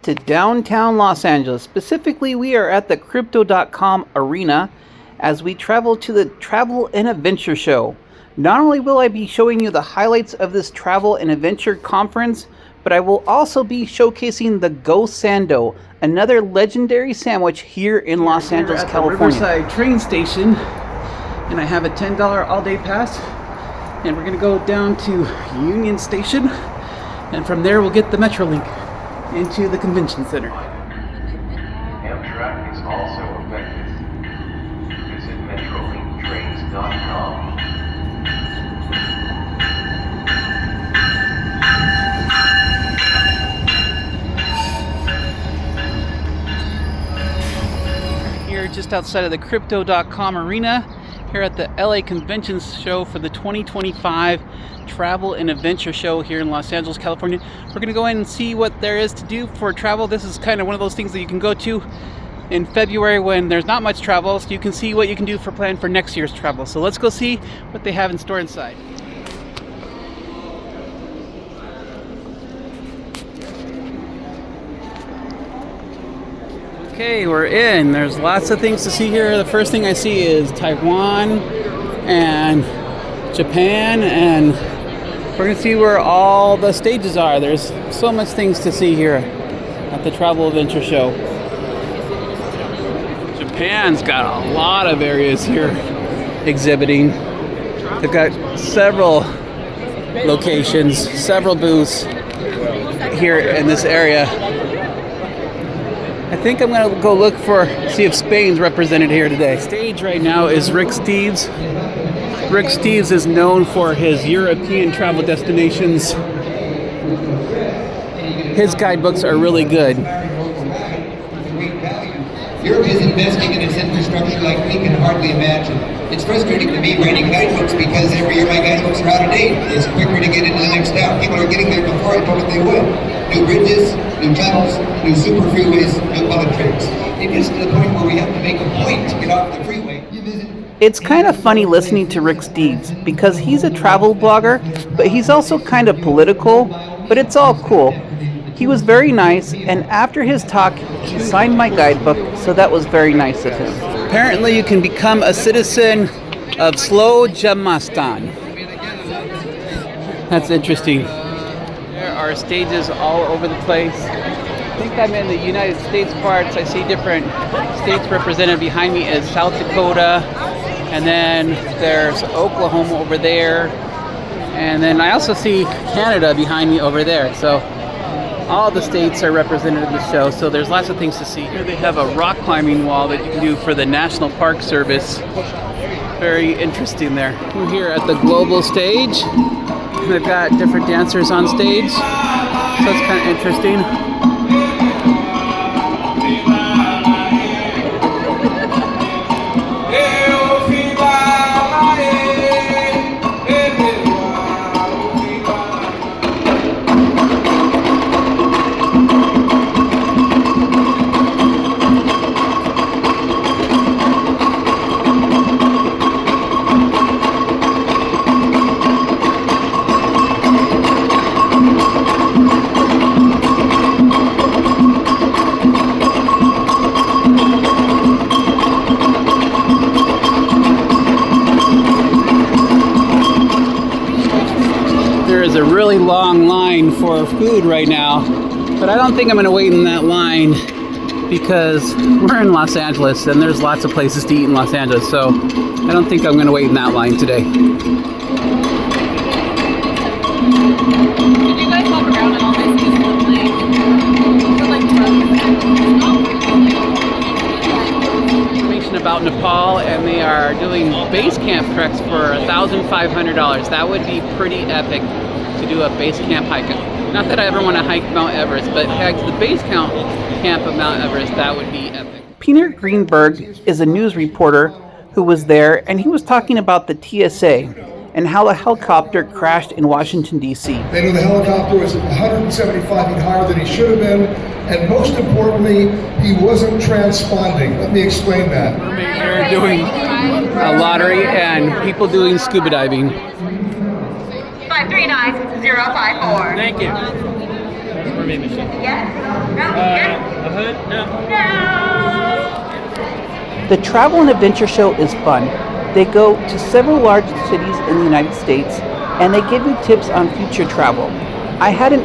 to downtown Los Angeles. Specifically, we are at the Crypto.com arena as we travel to the Travel and Adventure Show. Not only will I be showing you the highlights of this travel and adventure conference, but I will also be showcasing the Ghost Sando, another legendary sandwich here in Los Angeles, California. Riverside train station, and I have a $10 all-day pass, and we're going to go down to Union Station, and from there we'll get the Metrolink into the convention center. Amtrak is also effective. Visit metrolinktrains.com. Here just outside of the Crypto.com arena, here at the LA Convention Show for the 2025 Travel and Adventure Show here in Los Angeles, California. We're going to go in and see what there is to do for travel. This is kind of one of those things that you can go to in February when there's not much travel, so you can see what you can do for plan for next year's travel. So let's go see what they have in store inside. Okay, we're in. There's lots of things to see here. The first thing I see is Taiwan and Japan, and we're going to see where all the stages are. There's so much things to see here at the Travel Adventure Show. Japan's got a lot of areas here exhibiting. They've got several locations, several booths here in this area. I think I'm going to go look see if Spain's represented here today. Stage right now is Rick Steves. Rick Steves is known for his European travel destinations. His guidebooks are really good. Europe is investing in its infrastructure like we can hardly imagine. It's frustrating to me writing guidebooks because every year my guidebooks are out of date. It's quicker to get into the next town. People are getting there before I told them they would. New bridges, new tunnels, new super freeways, new bullet trains. It gets to the point where we have to make a point to get off the freeway. It's kind of funny listening to Rick Steves because he's a travel blogger, but he's also kind of political, but it's all cool. He was very nice, and after his talk, he signed my guidebook, so that was very nice of him. Apparently, you can become a citizen of Slojamastan. That's interesting. There are stages all over the place. I think I'm in the United States parts. I see different states represented behind me as South Dakota, and then there's Oklahoma over there, and then I also see Canada behind me over there. So all the states are represented in the show, so there's lots of things to see. Here they have a rock climbing wall that you can do for the National Park Service. Very interesting there. We're here at the global stage. They've got different dancers on stage, so it's kind of interesting. A really long line for food right now, but I don't think I'm going to wait in that line because we're in Los Angeles and there's lots of places to eat in Los Angeles, so I don't think I'm going to wait in that line today. Did you guys walk around and all this Information about Nepal, and they are doing base camp treks for $1,500. That would be pretty epic to do a base camp hike. Not that I ever want to hike Mount Everest, but hike to the base camp of Mount Everest, that would be epic. Peter Greenberg is a news reporter who was there, and he was talking about the TSA and how the helicopter crashed in Washington, D.C. They know the helicopter was 175 feet higher than he should have been, and most importantly, he wasn't transponding. Let me explain that. They're doing a lottery and people doing scuba diving. 539054. Thank you. Yes. The travel and adventure show is fun. They go to several large cities in the United States and they give you tips on future travel. I had an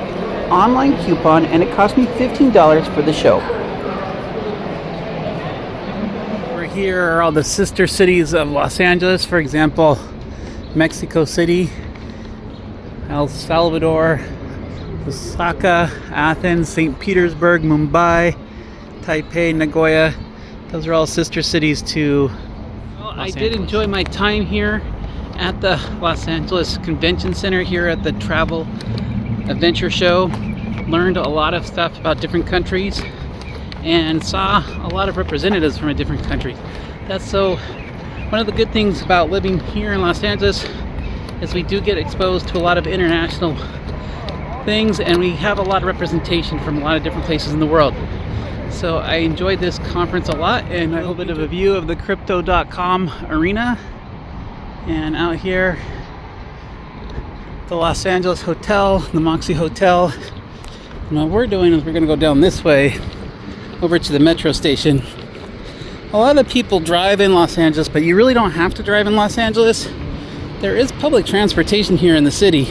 online coupon and it cost me $15 for the show. Over here are all the sister cities of Los Angeles. For example, Mexico City, El Salvador, Osaka, Athens, St. Petersburg, Mumbai, Taipei, Nagoya. Those are all sister cities to I did enjoy my time here at the Los Angeles Convention Center here at the Travel Adventure Show. Learned a lot of stuff about different countries and saw a lot of representatives from a different country. That's so one of the good things about living here in Los Angeles is we do get exposed to a lot of international things and we have a lot of representation from a lot of different places in the world. So I enjoyed this conference a lot, and a little bit of a view of the Crypto.com arena. And out here, the Los Angeles Hotel, the Moxie Hotel. And what we're doing is we're gonna go down this way over to the metro station. A lot of people drive in Los Angeles, but you really don't have to drive in Los Angeles. There is public transportation here in the city.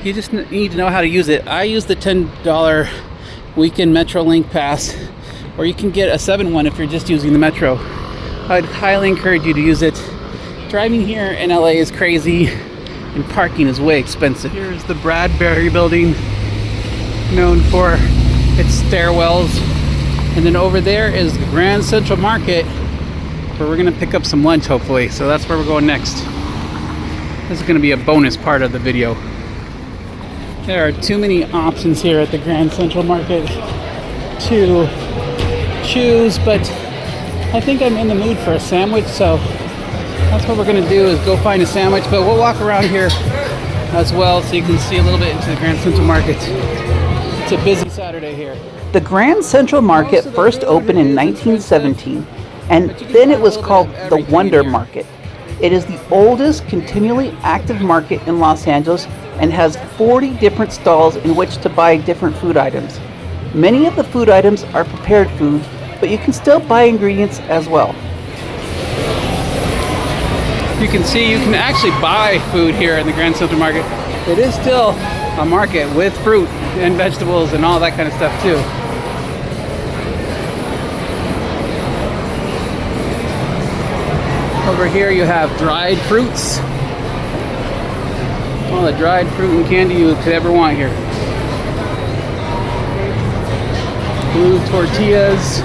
You just need to know how to use it. I use the $10 weekend Metrolink pass, or you can get a 7-1 if you're just using the metro. I'd highly encourage you to use it. Driving here in LA is crazy and parking is way expensive. Here's the Bradbury building, known for its stairwells. And then over there is the Grand Central Market, where we're gonna pick up some lunch hopefully. So that's where we're going next. This is gonna be a bonus part of the video. There are too many options here at the Grand Central Market to choose, but I think I'm in the mood for a sandwich, so that's what we're gonna do, is go find a sandwich. But we'll walk around here as well so you can see a little bit into the Grand Central Market. It's a busy Saturday here. The Grand Central Market first opened in 1917, and then it was called the Wonder Market. It is the oldest continually active market in Los Angeles and has 40 different stalls in which to buy different food items. Many of the food items are prepared food, but you can still buy ingredients as well. You can see you can actually buy food here in the Grand Central Market. It is still a market with fruit and vegetables and all that kind of stuff too. Over here you have dried fruits. All the dried fruit and candy you could ever want here. Blue tortillas.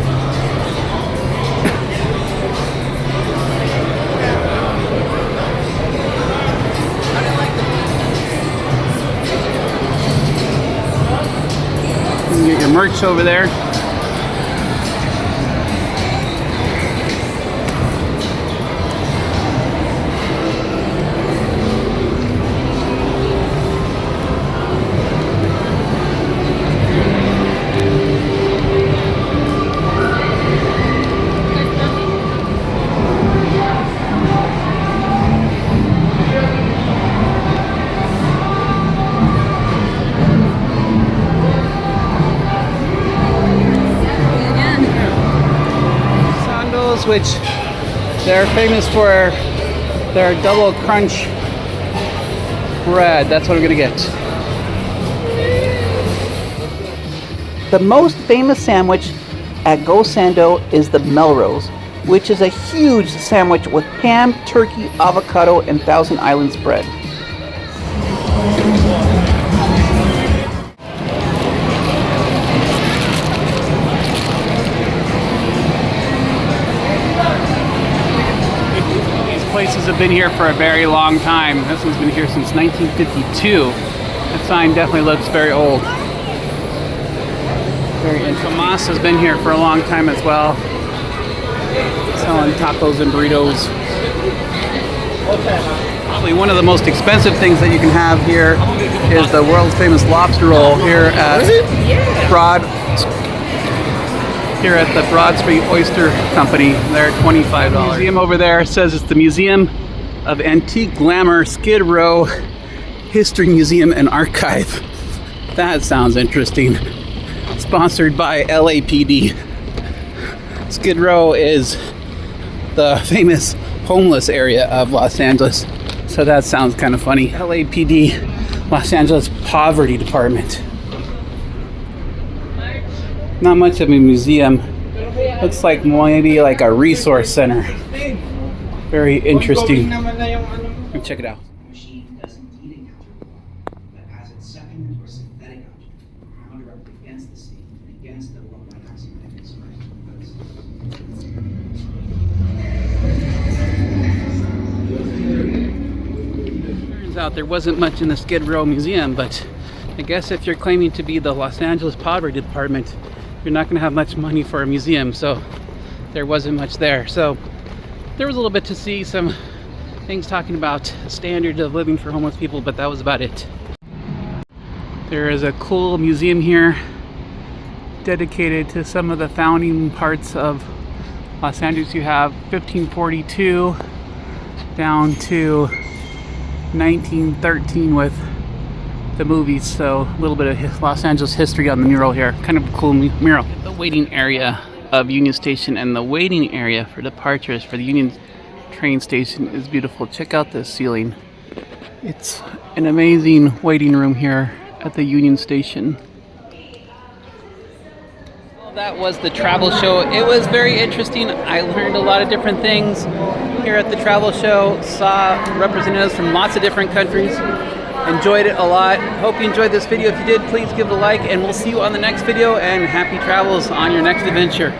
You can get your merch over there. Which they're famous for their double crunch bread. That's what I'm gonna get. The most famous sandwich at Ghost Sando is the Melrose, which is a huge sandwich with ham, turkey, avocado, and Thousand Island spread. Places have been here for a very long time. This one's been here since 1952. That sign definitely looks very old. Very interesting. Tomas has been here for a long time as well, selling tacos and burritos. Probably one of the most expensive things that you can have here is the world's famous lobster roll here at the Broad Street Oyster Company. They're $25. The museum over there says it's the Museum of Antique Glamour Skid Row History Museum and Archive. That sounds interesting. Sponsored by LAPD. Skid Row is the famous homeless area of Los Angeles. So that sounds kind of funny. LAPD, Los Angeles Poverty Department. Not much of a museum. Looks like maybe like a resource center. Very interesting. Check it out. Machine doesn't need a counterflow, but as its second or synthetic object, counter against the state and against the worldwide axiomatic Turns out there wasn't much in the Skid Row Museum, but I guess if you're claiming to be the Los Angeles Poverty Department, you're not going to have much money for a museum, so there wasn't much there. So there was a little bit to see, some things talking about standards of living for homeless people, but that was about it. There is a cool museum here dedicated to some of the founding parts of Los Angeles. You have 1542 down to 1913 with the movies, so a little bit of Los Angeles history on the mural here. Kind of a cool mural. The waiting area of Union Station and the waiting area for departures for the Union train station is beautiful. Check out this ceiling. It's an amazing waiting room here at the Union Station. Well, that was the travel show. It was very interesting. I learned a lot of different things here at the travel show. Saw representatives from lots of different countries. Enjoyed it a lot. Hope you enjoyed this video. If you did, please give it a like, and we'll see you on the next video, and happy travels on your next adventure.